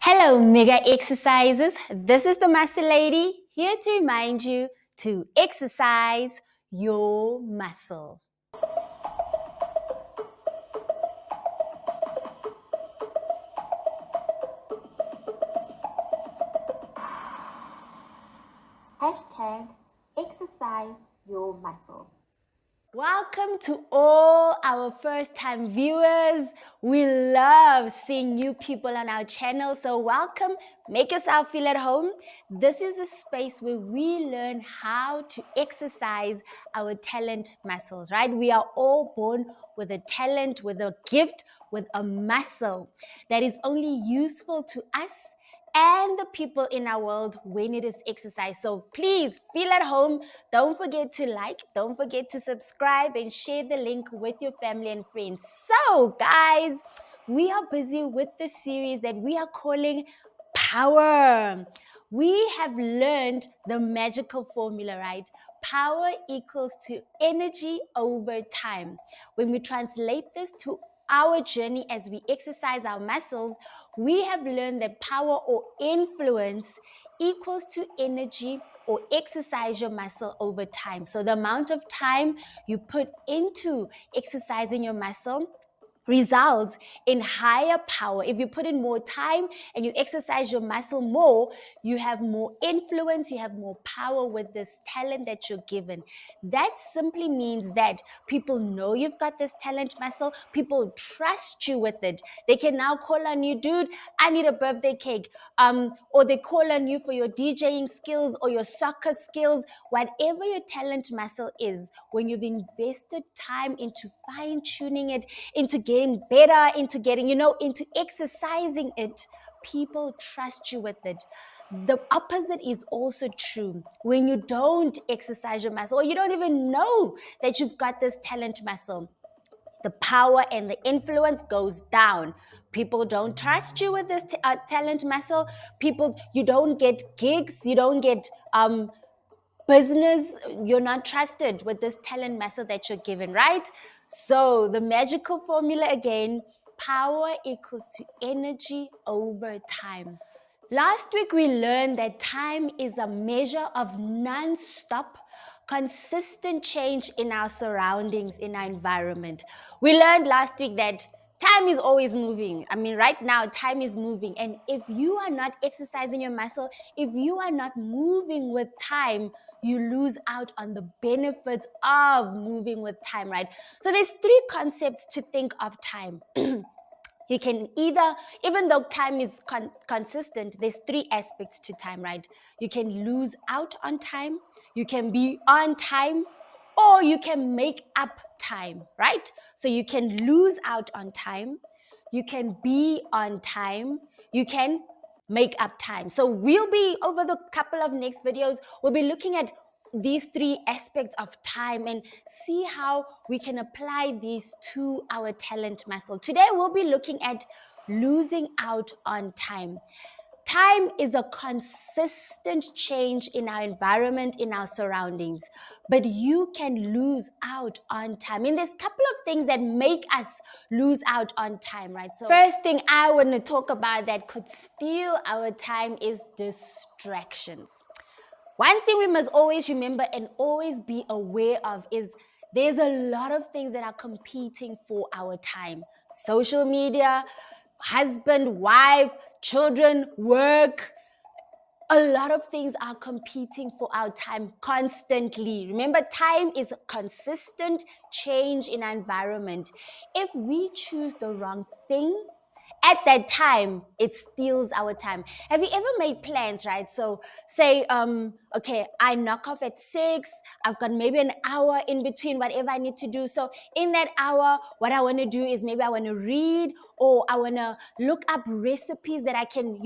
Hello, mega exercisers. This is the Muscle Lady here to remind you to exercise your muscle. #ExerciseYourMuscle. Welcome to all our first-time viewers. We love seeing new people on our channel, so welcome. Make yourself feel at home. This is the space where we learn how to exercise our talent muscles, right? We are all born with a talent, with a gift, with a muscle that is only useful to us and the people in our world when it is exercise. So please feel at home. Don't forget to like, don't forget to subscribe and share the link with your family and friends. So guys, we are busy with the series that we are calling Power. We have learned the magical formula, right? Power equals to energy over time. When we translate this to our journey as we exercise our muscles, we have learned that power or influence equals to energy or exercise your muscle over time. So the amount of time you put into exercising your muscle results in higher power. If you put in more time and you exercise your muscle more, you have more influence, you have more power with this talent that you're given. That simply means that people know you've got this talent muscle, people trust you with it. They can now call on you, dude, I need a birthday cake. Or they call on you for your DJing skills or your soccer skills, whatever your talent muscle is. When you've invested time into fine-tuning it, into getting better, into getting, into exercising it, people trust you with it. The opposite is also true. When you don't exercise your muscle, or you don't even know that you've got this talent muscle, the power and the influence goes down. People don't trust you with this talent muscle. You don't get gigs, you don't get business, you're not trusted with this talent muscle that you're given, right? So the magical formula again, power equals to energy over time. Last week, we learned that time is a measure of non-stop, consistent change in our surroundings, in our environment. We learned last week that time is always moving. I mean, right now, time is moving. And if you are not exercising your muscle, if you are not moving with time, you lose out on the benefits of moving with time, right? So there's three concepts to think of time. You can either, even though time is consistent, there's three aspects to time, right? You can lose out on time, you can be on time, or you can make up time, right? So you can lose out on time, you can be on time, you can make up time. So we'll be, over the couple of next videos, we'll be looking at these three aspects of time and see how we can apply these to our talent muscle. Today, we'll be looking at losing out on time. Time is a consistent change in our environment, in our surroundings, but you can lose out on time. I mean, there's a couple of things that make us lose out on time, right? So first thing I want to talk about that could steal our time is distractions. One thing we must always remember and always be aware of is there's a lot of things that are competing for our time. Social media, husband, wife, children, work. A lot of things are competing for our time constantly. Remember, time is a consistent change in our environment. If we choose the wrong thing, at that time, it steals our time. Have you ever made plans, right? So say, okay, I knock off at 6, I've got maybe an hour in between whatever I need to do. So in that hour, what I want to do is maybe I want to read, or I want to look up recipes that I can,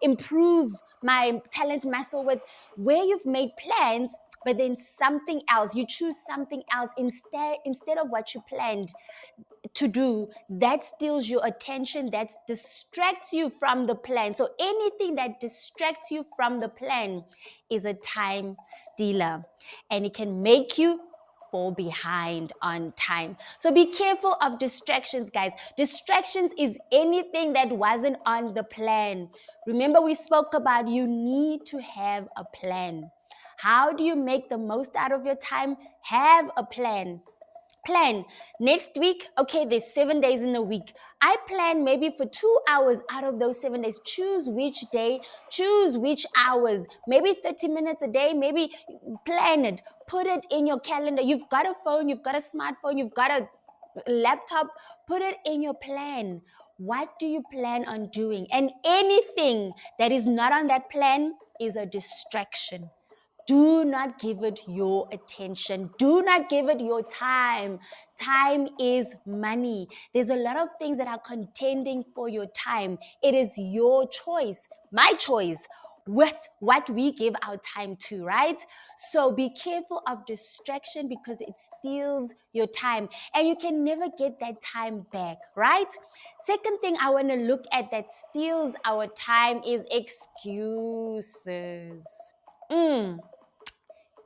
improve my talent muscle with. Where you've made plans, but then something else, you choose something else instead of what you planned to do, that steals your attention, that distracts you from the plan. So anything that distracts you from the plan is a time stealer, and it can make you fall behind on time. So be careful of distractions, guys. Distractions is anything that wasn't on the plan. Remember, we spoke about you need to have a plan. How do you make the most out of your time? Have a plan. Plan next week. Okay, there's 7 days in a week. I plan maybe for 2 hours out of those 7 days. Choose which day, choose which hours, maybe 30 minutes a day, maybe plan it, put it in your calendar. You've got a phone, you've got a smartphone, you've got a laptop, put it in your plan. What do you plan on doing? And anything that is not on that plan is a distraction. Do not give it your attention. Do not give it your time. Time is money. There's a lot of things that are contending for your time. It is your choice, my choice, what we give our time to, right? So be careful of distraction because it steals your time and you can never get that time back, right? Second thing I want to look at that steals our time is excuses.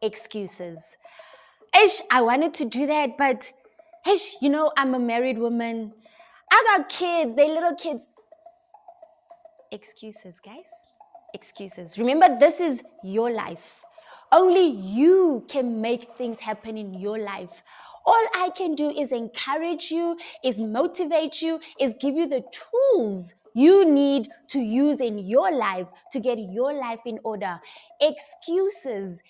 Excuses. I wanted to do that, but I'm a married woman. I got kids, they little kids. Excuses, guys. Excuses. Remember, this is your life. Only you can make things happen in your life. All I can do is encourage you, is motivate you, is give you the tools you need to use in your life to get your life in order. Excuses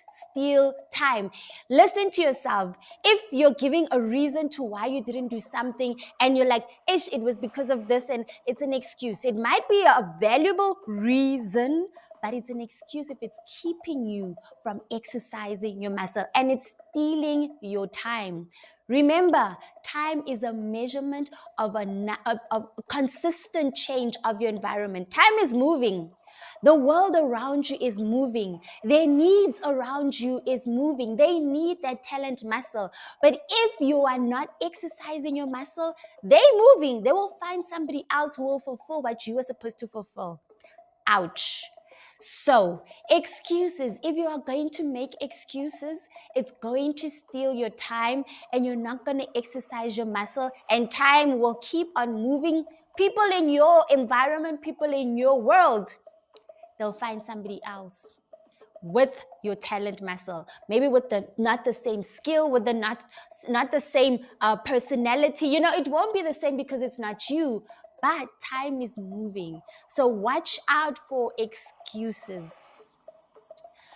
steal time. Listen to yourself. If you're giving a reason to why you didn't do something and you're like, it was because of this, and it's an excuse. It might be a valuable reason, but it's an excuse if it's keeping you from exercising your muscle and it's stealing your time. Remember, time is a measurement of a consistent change of your environment. Time is moving. The world around you is moving. Their needs around you is moving. They need that talent muscle. But if you are not exercising your muscle, they're moving. They will find somebody else who will fulfill what you are supposed to fulfill. Ouch. So, excuses. If you are going to make excuses, it's going to steal your time and you're not going to exercise your muscle, and time will keep on moving. People in your environment, people in your world, they'll find somebody else with your talent muscle, maybe with the not the same skill, with the not the same personality. It won't be the same because it's not you, but time is moving. So watch out for excuses.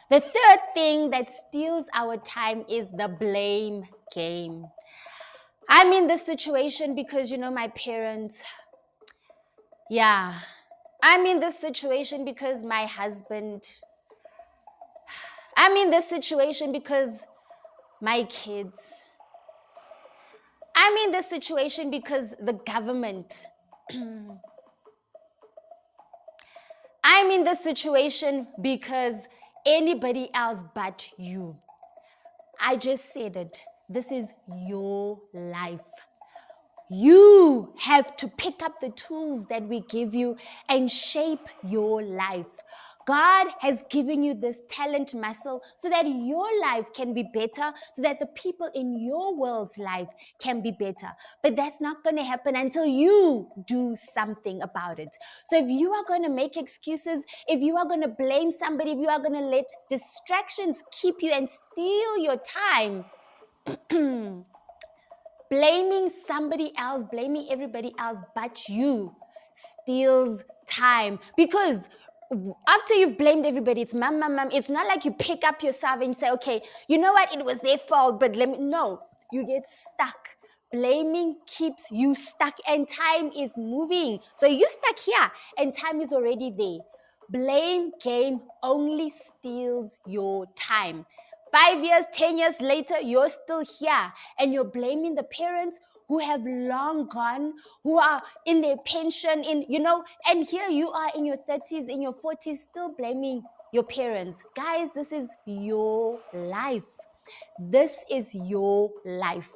The third thing that steals our time is the blame game. I'm in this situation because my parents. Yeah, I'm in this situation because my husband. I'm in this situation because my kids. I'm in this situation because the government. I'm in this situation because anybody else but you. I just said it. This is your life. You have to pick up the tools that we give you and shape your life. God has given you this talent muscle so that your life can be better, so that the people in your world's life can be better. But that's not going to happen until you do something about it. So if you are going to make excuses, if you are going to blame somebody, if you are going to let distractions keep you and steal your time, blaming somebody else, blaming everybody else but you steals time. Because after you've blamed everybody, it's mom. It's not like you pick up yourself and say, okay, you know what? It was their fault, but no, you get stuck. Blaming keeps you stuck and time is moving. So you're stuck here and time is already there. Blame game only steals your time. 5 years, 10 years later, you're still here and you're blaming the parents who have long gone, who are in their pension, and here you are in your 30s, in your 40s, still blaming your parents. Guys, this is your life. This is your life.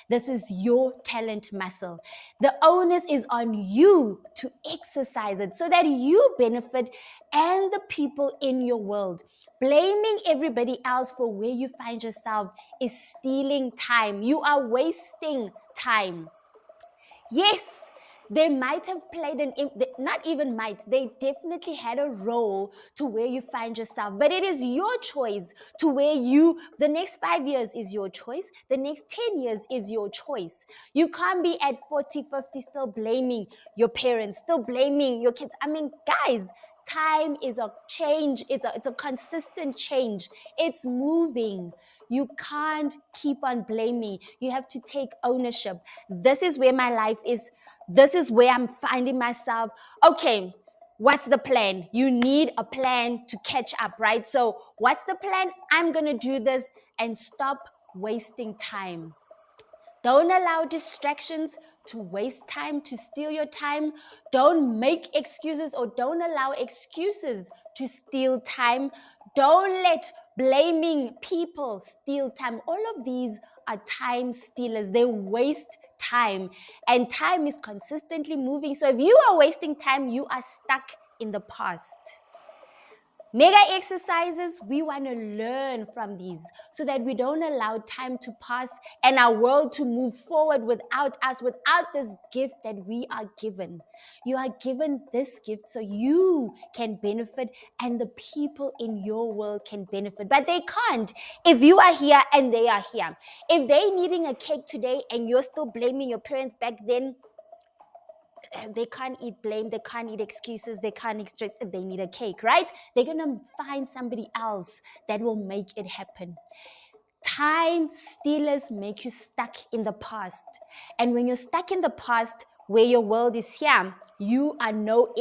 This is your talent muscle. The onus is on you to exercise it so that you benefit and the people in your world. Blaming everybody else for where you find yourself is stealing time. You are wasting time. Yes, they might have played not even might, they definitely had a role to where you find yourself. But it is your choice to where the next 5 years is your choice. The next 10 years is your choice. You can't be at 40, 50 still blaming your parents, still blaming your kids. I mean, guys, time is a change. It's a consistent change. It's moving. You can't keep on blaming. You have to take ownership. This is where my life is. This is where I'm finding myself. Okay, what's the plan? You need a plan to catch up, right? So what's the plan? I'm going to do this and stop wasting time. Don't allow distractions to waste time, to steal your time. Don't make excuses or don't allow excuses to steal time. Don't let blaming people steal time. All of these are time stealers. They waste time, and time is consistently moving. So if you are wasting time, you are stuck in the past. Mega exercises, we want to learn from these so that we don't allow time to pass and our world to move forward without us, without this gift that we are given. You are given this gift so you can benefit and the people in your world can benefit. But they can't if you are here and they are here. If they're needing a cake today and you're still blaming your parents back then, they can't eat blame, they can't eat excuses, they can't express, they need a cake, right? They're gonna find somebody else that will make it happen. Time stealers make you stuck in the past. And when you're stuck in the past, where your world is here, you have no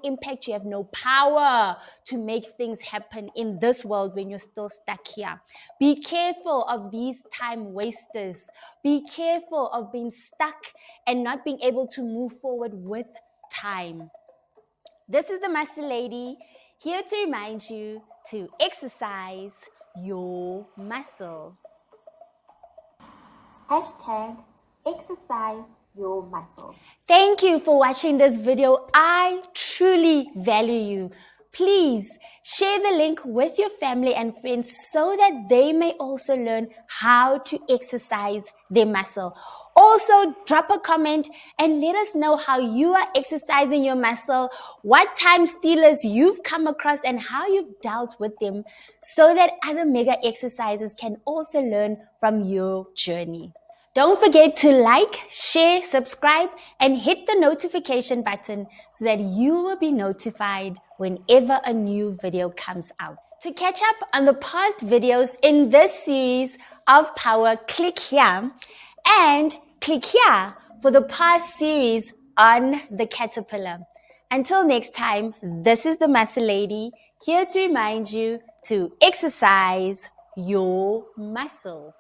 impact, you have no power to make things happen in this world when you're still stuck here. Be careful of these time wasters. Be careful of being stuck and not being able to move forward with time. This is the Muscle Lady, here to remind you to exercise your muscle. #ExerciseYourMuscle. Thank you for watching this video. I truly value you. Please share the link with your family and friends so that they may also learn how to exercise their muscle. Also, drop a comment and let us know how you are exercising your muscle, what time stealers you've come across and how you've dealt with them so that other mega exercises can also learn from your journey. Don't forget to like, share, subscribe, and hit the notification button so that you will be notified whenever a new video comes out. To catch up on the past videos in this series of Power, click here and click here for the past series on the caterpillar. Until next time, this is the Muscle Lady, here to remind you to exercise your muscle.